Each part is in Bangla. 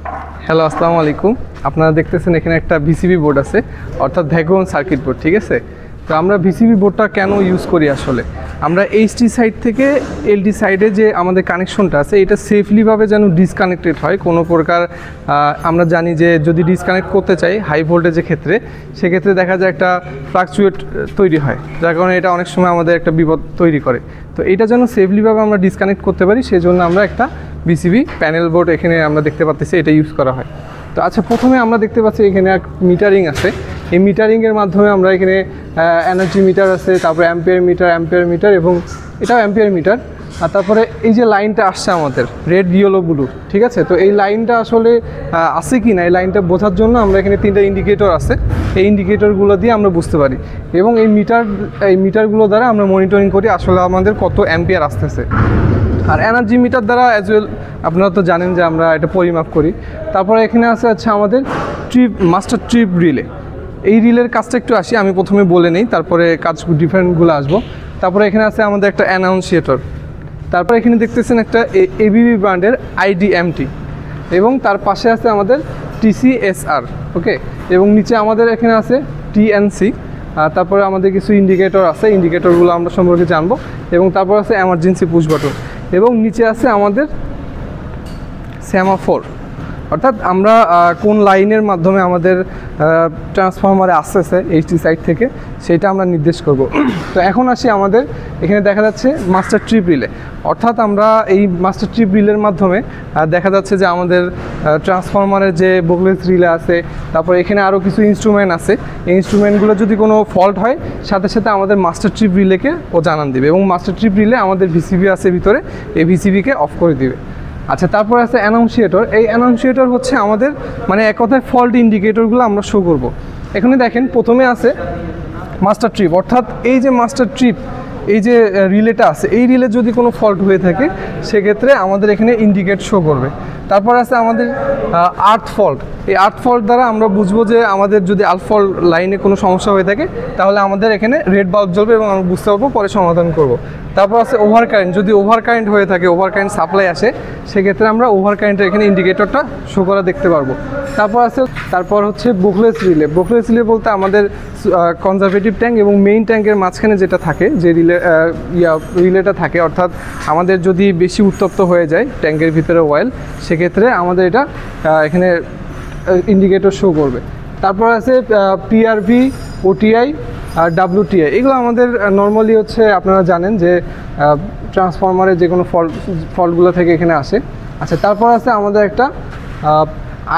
হ্যালো, আসসালামু আলাইকুম। আপনারা দেখতেছেন এখানে একটা ভিসিবি বোর্ড আছে, অর্থাৎ ভ্যাকুয়াম সার্কিট বোর্ড, ঠিক আছে। তো আমরা ভিসিবি বোর্ডটা কেন ইউজ করি আসলে, আমরা এইচটি সাইড থেকে এলটি সাইডে যে আমাদের কানেকশনটা আছে এটা সেফলিভাবে যেন ডিসকানেক্টেড হয় কোনো প্রকার। আমরা জানি যে যদি ডিসকানেক্ট করতে চাই হাই ভোল্টেজের ক্ষেত্রে, সেক্ষেত্রে দেখা যায় একটা ফ্লাকচুয়েট তৈরি হয়, যার কারণে এটা অনেক সময় আমাদের একটা বিপদ তৈরি করে। তো এটা যেন সেফলিভাবে আমরা ডিসকানেক্ট করতে পারি, সেই জন্য আমরা একটা ভিসিবি প্যানেল বোর্ড এখানে আমরা দেখতে পাচ্ছি এটা ইউজ করা হয়। তো আচ্ছা, প্রথমে আমরা দেখতে পাচ্ছি এখানে এক মিটারিং আছে। এই মিটারিংয়ের মাধ্যমে আমরা এখানে এনার্জি মিটার আছে, তারপরে অ্যাম্পিয়ার মিটার এবং এটাও অ্যাম্পিয়ার মিটার। আর তারপরে এই যে লাইনটা আসছে আমাদের রেড, ইয়েলো, ব্লু, ঠিক আছে। তো এই লাইনটা আসলে আছে কি না, এই লাইনটা বোঝার জন্য আমরা এখানে 3টা ইন্ডিকেটর আছে, এই ইন্ডিকেটরগুলো দিয়ে আমরা বুঝতে পারি এবং এই মিটারগুলো দ্বারা আমরা মনিটরিং করি আসলে আমাদের কত অ্যাম্পিয়ার আসতেছে। আর এনার্জি মিটার দ্বারা অ্যাজ ওয়েল আপনারা তো জানেন যে আমরা এটা পরিমাপ করি। তারপরে এখানে আছে আমাদের মাস্টার ট্রিপ রিলে। এই রিলের কাজটা একটু আসি, আমি প্রথমে বলে নেই, তারপরে কাজ ডিফারেন্টগুলো আসবো। তারপরে এখানে আছে আমাদের একটা অ্যানাউন্সিয়েটর। তারপরে এখানে দেখতেছেন একটা এবিবি ব্র্যান্ডের আইডিএমটি এবং তার পাশে আছে আমাদের টিসিএসআর, ওকে। এবং নিচে আমাদের এখানে আছে টিএনসি। তারপরে আমাদের কিছু ইন্ডিকেটর আছে, ইন্ডিকেটরগুলো আমরা সম্পর্কে জানবো। এবং তারপর আছে এমার্জেন্সি পুশ বাটন এবং নিচে আছে আমাদের সেমাফোর, অর্থাৎ আমরা কোন লাইনের মাধ্যমে আমাদের ট্রান্সফরমারে আসতেছে এইচটি সাইড থেকে সেটা আমরা নির্দেশ করব। তো এখন আসি আমাদের এখানে দেখা যাচ্ছে মাস্টার ট্রিপ রিলে, অর্থাৎ আমরা এই মাস্টার ট্রিপ রিলের মাধ্যমে দেখা যাচ্ছে যে আমাদের ট্রান্সফরমারের যে বোকলেস রিলে আছে, তারপর এখানে আরও কিছু ইনস্ট্রুমেন্ট আছে। এই ইনস্ট্রুমেন্টগুলো যদি কোনো ফল্ট হয় সাথে সাথে আমাদের মাস্টার ট্রিপ রিলেকে ও জানান দিবে এবং মাস্টার ট্রিপ রিলে আমাদের ভিসিবি আছে ভিতরে, এই ভিসিবিকে অফ করে দিবে। আচ্ছা, তারপর আছে অ্যানাউন্সিয়েটর। এই অ্যানাউন্সিয়েটর হচ্ছে আমাদের মানে এক কথায় ফল্ট ইন্ডিকেটরগুলো আমরা শো করব। এখানে দেখেন প্রথমে আছে মাস্টার ট্রিপ, অর্থাৎ এই যে মাস্টার ট্রিপ এই যে রিলেটা আছে, এই রিলে যদি কোনো ফল্ট হয়ে থাকে সেক্ষেত্রে আমাদের এখানে ইন্ডিকেট শো করবে। তারপর আছে আমাদের আর্থ ফল্ট। এই আর্থ ফল্ট দ্বারা আমরা বুঝবো যে আমাদের যদি আর্থ ফল্ট লাইনে কোনো সমস্যা হয়ে থাকে তাহলে আমাদের এখানে রেড বাল্ব জ্বলবে এবং আমরা বুঝতে পারবো, পরে সমাধান করব। তারপর আছে ওভার কারেন্ট। যদি ওভার কারেন্ট হয়ে থাকে, ওভার কারেন্ট সাপ্লাই আসে, সেক্ষেত্রে আমরা ওভার কারেন্টের এখানে ইন্ডিকেটরটা শো করা দেখতে পারবো। তারপর হচ্ছে বুকলেস রিলে। বুকলেস রিলে বলতে আমাদের কনজারভেটিভ ট্যাঙ্ক এবং মেইন ট্যাঙ্কের মাঝখানে যেটা থাকে, যে রিলেটা থাকে, অর্থাৎ আমাদের যদি বেশি উত্তপ্ত হয়ে যায় ট্যাঙ্কের ভিতরে অয়েল, সেক্ষেত্রে আমাদের এটা এখানে ইন্ডিকেটর শো করবে। তারপর আছে পিআরভি, ওটিআই আর ডাব্লিউটিআই। এগুলো আমাদের নর্মালি হচ্ছে আপনারা জানেন যে ট্রান্সফরমারের যে কোনো ফল্টগুলো থেকে এখানে আসে। আচ্ছা, তারপর আছে আমাদের একটা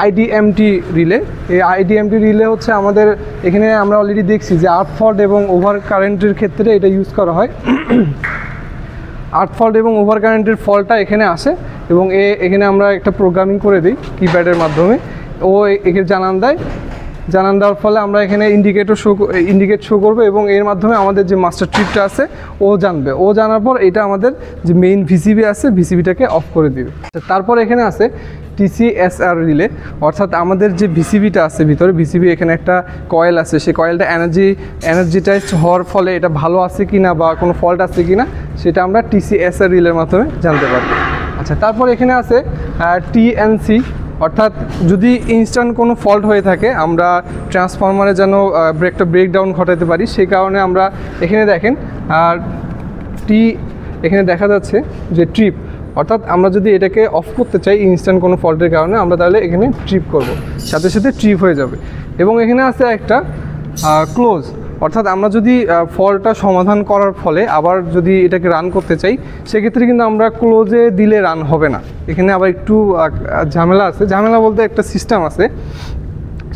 আইডিএমটি রিলে। এই আইডিএমটি রিলে হচ্ছে আমাদের এখানে আমরা অলরেডি দেখছি যে আর্থ ফল্ট এবং ওভার কারেন্টের ক্ষেত্রে এটা ইউজ করা হয়। আর্থ ফল্ট এবং ওভার কারেন্টের ফল্টটা এখানে আসে এবং এখানে আমরা একটা প্রোগ্রামিং করে দিই কিপ্যাডের মাধ্যমে, ও এখানে জানান দেওয়ার ফলে আমরা এখানে ইন্ডিকেট শো করবে এবং এর মাধ্যমে আমাদের যে মাস্টার ট্রিপটা আছে ও জানবে। ও জানার পর এটা আমাদের যে মেইন ভিসিবি আছে, ভিসিবিটাকে অফ করে দিবে। তারপর এখানে আছে টিসিএসআর রিলে, অর্থাৎ আমাদের যে ভিসিবিটা আছে ভিতরে, ভিসিবি এখানে একটা কয়েল আছে, সেই কয়েলটা এনার্জিটাইজড হওয়ার ফলে এটা ভালো আছে কি না বা কোনো ফল্ট আছে কি না সেটা আমরা টিসিএসআর রিলের মাধ্যমে জানতে পারবো। আচ্ছা, তারপর এখানে আছে টিএনসি, অর্থাৎ যদি ইনস্ট্যান্ট কোনো ফল্ট হয়ে থাকে, আমরা ট্রান্সফরমারে যেন একটা ব্রেকডাউন ঘটাতে পারি, সেই কারণে আমরা এখানে দেখেন এখানে দেখা যাচ্ছে যে ট্রিপ, অর্থাৎ আমরা যদি এটাকে অফ করতে চাই ইনস্ট্যান্ট কোনো ফল্টের কারণে, আমরা তাহলে এখানে ট্রিপ করব, সাথে সাথে ট্রিপ হয়ে যাবে। এবং এখানে আছে একটা ক্লোজ, অর্থাৎ আমরা যদি ফল্টটা সমাধান করার ফলে আবার যদি এটাকে রান করতে চাই, সেক্ষেত্রে কিন্তু আমরা ক্লোজে দিলে রান হবে না। এখানে আবার একটু ঝামেলা আছে। ঝামেলা বলতে একটা সিস্টেম আছে,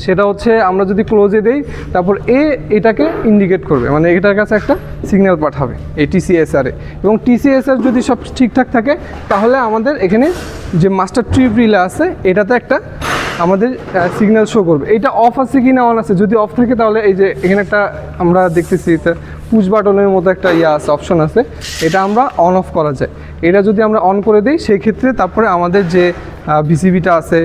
সেটা হচ্ছে আমরা যদি ক্লোজে দেই তারপর এটাকে ইন্ডিকেট করবে, মানে এটার কাছে একটা সিগন্যাল পাঠাবে এই টিসিএসআরে। এবং টিসিএসআর যদি সব ঠিকঠাক থাকে তাহলে আমাদের এখানে যে মাস্টার ট্রিপ রিলে আছে এটাতে একটা আমাদের সিগন্যাল শো করবে। এইটা অফ আছে কি না অন আছে, যদি অফ থাকে তাহলে এই যে এখানে একটা আমরা দেখতেছি পুশ বাটনের মতো একটা আছে, অপশন আছে, এটা আমরা অন অফ করা যায়। এটা যদি আমরা অন করে দিই সেই ক্ষেত্রে তারপরে আমাদের যে ভিসিবিটা আছে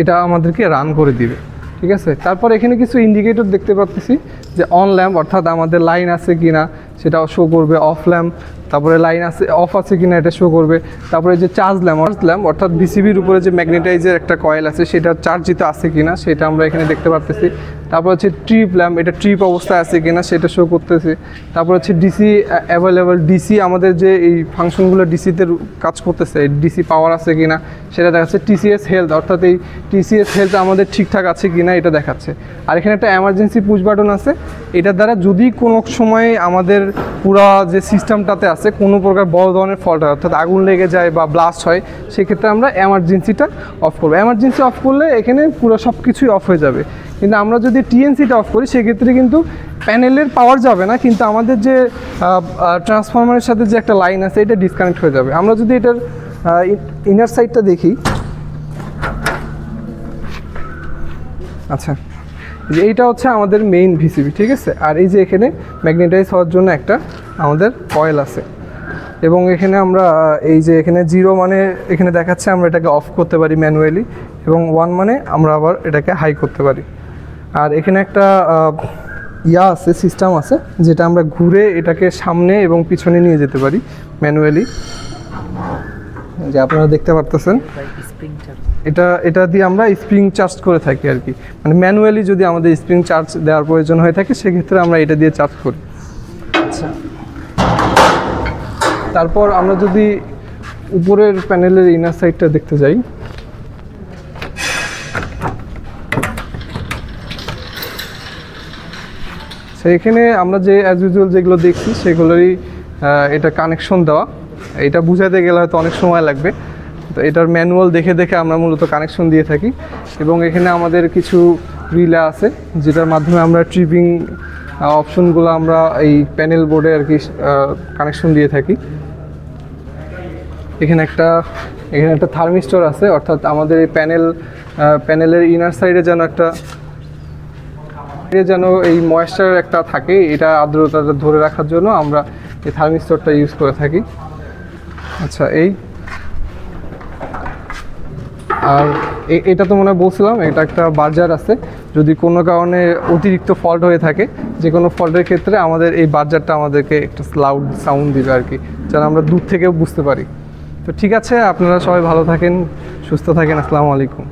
এটা আমাদেরকে রান করে দিবে, ঠিক আছে। তারপর এখানে কিছু ইন্ডিকেটর দেখতে পাচ্ছি যে অন ল্যাম্প, অর্থাৎ আমাদের লাইন আছে কি না সেটাও শো করবে, অফ ল্যাম্প, তারপরে লাইন আছে অফ আছে কিনা এটা শো করবে। তারপরে যে চার্জ ল্যাম্প অর্থাৎ বিসিবির উপরে যে ম্যাগনেটাইজের একটা কয়েল আছে সেটা চার্জিত আছে কিনা সেটা আমরা এখানে দেখতে পারতেছি। তারপর হচ্ছে ট্রিপ ল্যাম্প, এটা ট্রিপ অবস্থায় আছে কিনা সেটা শো করতেছে। তারপর হচ্ছে ডিসি অ্যাভেলেবল, ডিসি আমাদের যে এই ফাংশনগুলো ডিসিতে কাজ করতেছে ডিসি পাওয়ার আছে কিনা সেটা দেখাচ্ছে। টিসিএস হেলথ অর্থাৎ এই টিসিএস হেলথ আমাদের ঠিকঠাক আছে কিনা এটা দেখাচ্ছে। আর এখানে একটা এমার্জেন্সি পুশ বাটন আছে, এটার দ্বারা যদি কোনো সময় আমাদের পুরা যে সিস্টেমটাতে আছে কোনো প্রকার বড় ধরনের ফল্ট হয় অর্থাৎ আগুন লেগে যায় বা ব্লাস্ট হয় সেক্ষেত্রে আমরা এমার্জেন্সিটা অফ করবো। এমার্জেন্সি অফ করলে এখানে পুরো সব কিছুই অফ হয়ে যাবে। কিন্তু আমরা যদি টিএনসিটা অফ করি সেক্ষেত্রে কিন্তু প্যানেলের পাওয়ার যাবে না, কিন্তু আমাদের যে ট্রান্সফরমারের সাথে যে একটা লাইন আছে এটা ডিসকানেক্ট হয়ে যাবে। আমরা যদি এটার ইনার সাইডটা দেখি, আচ্ছা যে এইটা হচ্ছে আমাদের মেইন ভিসিবি, ঠিক আছে। আর এই যে এখানে ম্যাগনেটাইজ হওয়ার জন্য একটা আমাদের কয়েল আছে এবং এখানে আমরা এই যে এখানে 0 মানে এখানে দেখাচ্ছে আমরা এটাকে অফ করতে পারি ম্যানুয়ালি এবং 1 মানে আমরা আবার এটাকে হাই করতে পারি। আর এখানে একটা আছে সিস্টেম আছে যেটা আমরা ঘুরে এটাকে সামনে এবং পিছনে নিয়ে যেতে পারি ম্যানুয়ালি, যে আপনারা দেখতে পারতেছেন। এটা দিয়ে আমরা স্প্রিং চার্জ করে থাকি আর কি, মানে ম্যানুয়ালি যদি আমাদের স্প্রিং চার্জ দেওয়ার প্রয়োজন হয়ে থাকে সেক্ষেত্রে আমরা এটা দিয়ে চার্জ করি। আচ্ছা, তারপর আমরা যদি উপরের প্যানেলের ইনার সাইডটা দেখতে যাই, সেইখানে আমরা যে অ্যাজ ইউজুয়াল যেগুলো দেখছি সেগুলোরই এটা কানেকশন দেওয়া। এটা বুঝাতে গেলে হয়তো অনেক সময় লাগবে, তো এটার ম্যানুয়াল দেখে দেখে আমরা মূলত কানেকশন দিয়ে থাকি। এবং এখানে আমাদের কিছু রিলে আছে যেটার মাধ্যমে আমরা ট্রিপিং অপশনগুলো আমরা এই প্যানেল বোর্ডে আর কি কানেকশন দিয়ে থাকি। এখানে একটা থার্মিস্টর আছে, অর্থাৎ আমাদের এই প্যানেলের ইনার সাইডে যেন এই ময়েশ্চার একটা থাকে, এটা আর্দ্রতাটা ধরে রাখার জন্য আমরা এই থার্মিস্টরটা ইউজ করে থাকি। আচ্ছা, আর এটা তো মনে হয় বলছিলাম এটা একটা বার্জার আছে, যদি কোনো কারণে অতিরিক্ত ফল্ট হয়ে থাকে যে কোনো ফল্টের ক্ষেত্রে আমাদের এই বার্জারটা আমাদেরকে একটা লাউড সাউন্ড দিবে আর কি, যেন আমরা দূর থেকেও বুঝতে পারি। তো ঠিক আছে, আপনারা সবাই ভালো থাকেন, সুস্থ থাকেন, আসসালামু আলাইকুম।